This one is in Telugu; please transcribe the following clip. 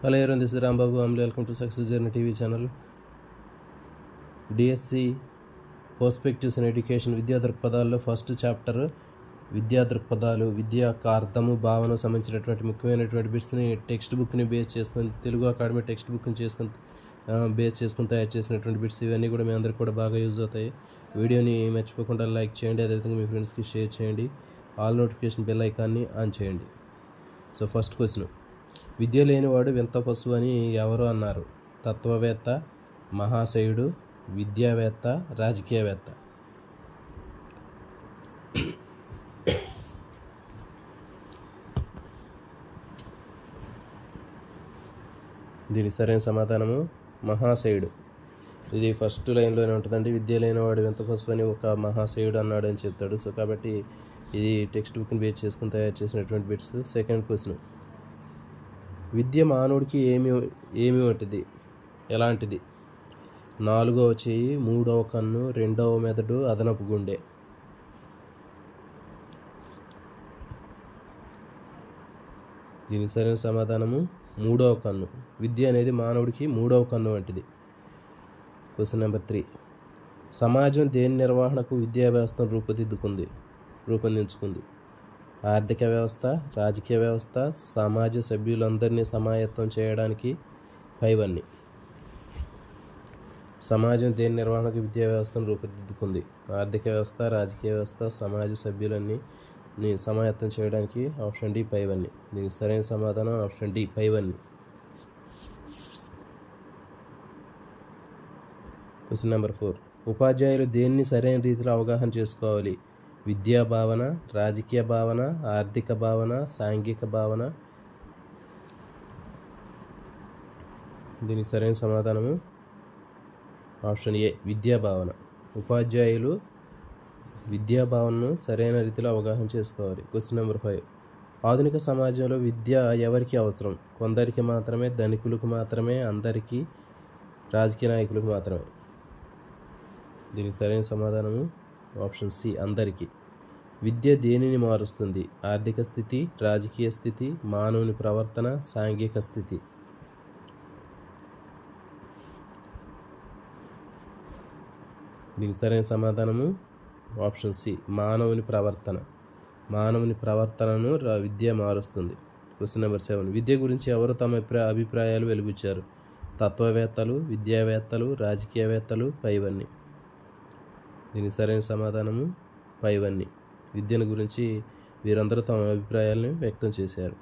Hello everyone, this is Rambabu. Welcome to Success Journey TV channel. DSC perspectives in education విద్యా దృక్పథాల్లో ఫస్ట్ చాప్టర్ విద్యా దృక్పథాలు, విద్యా అర్థము, భావన సంబంధించినటువంటి ముఖ్యమైనటువంటి బిట్స్ని టెక్స్ట్ బుక్ని బేస్ చేసుకొని, తెలుగు అకాడమీ టెక్స్ట్ బుక్ని బేస్ చేసుకుని తయారు చేసినటువంటి బిట్స్. ఇవన్నీ కూడా మీ అందరికి కూడా బాగా యూజ్ అవుతాయి. వీడియోని మర్చిపోకుండా లైక్ చేయండి, అదేవిధంగా మీ ఫ్రెండ్స్కి షేర్ చేయండి, ఆల్ నోటిఫికేషన్ బెల్ ఐకాన్ని ఆన్ చేయండి. సో ఫస్ట్ క్వశ్చన్, విద్య లేనివాడు వింత పశువు అని ఎవరు అన్నారు? తత్వవేత్త, మహాశయుడు, విద్యావేత్త, రాజకీయవేత్త. దీనికి సరైన సమాధానము మహాశయుడు. ఇది ఫస్ట్ లైన్లోనే ఉంటుందండి. విద్య లేనివాడు వింత పశువు అని ఒక మహాశయుడు అన్నాడు అని చెప్తాడు. సో కాబట్టి ఇది టెక్స్ట్ బుక్ని బేస్ చేసుకుని తయారు చేసినటువంటి బిట్స్. సెకండ్ క్వశ్చన్, విద్య మానవుడికి ఏమి వంటిది, ఎలాంటిది? 4వ చెయ్యి, 3వ కన్ను, 2వ మెదడు, అదనపు గుండె. దీనికి సరైన సమాధానము 3వ కన్ను. విద్య అనేది మానవుడికి 3వ కన్ను వంటిది. క్వశ్చన్ నెంబర్ 3, సమాజం దేని నిర్వహణకు విద్యా వ్యవస్థను రూపొందించుకుంది? ఆర్థిక వ్యవస్థ, రాజకీయ వ్యవస్థ, సమాజ సభ్యులందరినీ సమాయత్తం చేయడానికి పైవన్నీ. సమాజం దేని నిర్వహణకు విద్యా వ్యవస్థను రూపుదిద్దుకుంది? ఆర్థిక వ్యవస్థ, రాజకీయ వ్యవస్థ, సమాజ సభ్యులన్నీ సమాయత్తం చేయడానికి ఆప్షన్ డి పైవన్నీ. దీనికి సరైన సమాధానం ఆప్షన్ డి పైవన్నీ. క్వశ్చన్ నెంబర్ 4, ఉపాధ్యాయులు దేన్ని సరైన రీతిలో అవగాహన చేసుకోవాలి? విద్యా భావన, రాజకీయ భావన, ఆర్థిక భావన, సాంఘిక భావన. దీనికి సరైన సమాధానము ఆప్షన్ ఏ విద్యా భావన. ఉపాధ్యాయులు విద్యా భావనను సరైన రీతిలో అవగాహన చేసుకోవాలి. క్వశ్చన్ నెంబర్ 5, ఆధునిక సమాజంలో విద్య ఎవరికి అవసరం? కొందరికి మాత్రమే, ధనికులకు మాత్రమే, అందరికీ, రాజకీయ నాయకులకు మాత్రమే. దీనికి సరైన సమాధానము ఆప్షన్ సి అందరికీ. విద్య దేనిని మారుస్తుంది? ఆర్థిక స్థితి, రాజకీయ స్థితి, మానవుని ప్రవర్తన, సాంఘిక స్థితి. దీనికి సరైన సమాధానము ఆప్షన్ సి మానవుని ప్రవర్తన. మానవుని ప్రవర్తనను విద్య మారుస్తుంది. క్వశ్చన్ నెంబర్ 7, విద్య గురించి ఎవరు తమ అభిప్రాయాలు వెలిబుచ్చారు? తత్వవేత్తలు, విద్యావేత్తలు, రాజకీయవేత్తలు, పైవన్నీ. దీనికి సరైన సమాధానము పైవన్నీ. విద్యను గురించి వీరందరూ తమ అభిప్రాయాలను వ్యక్తం చేశారు.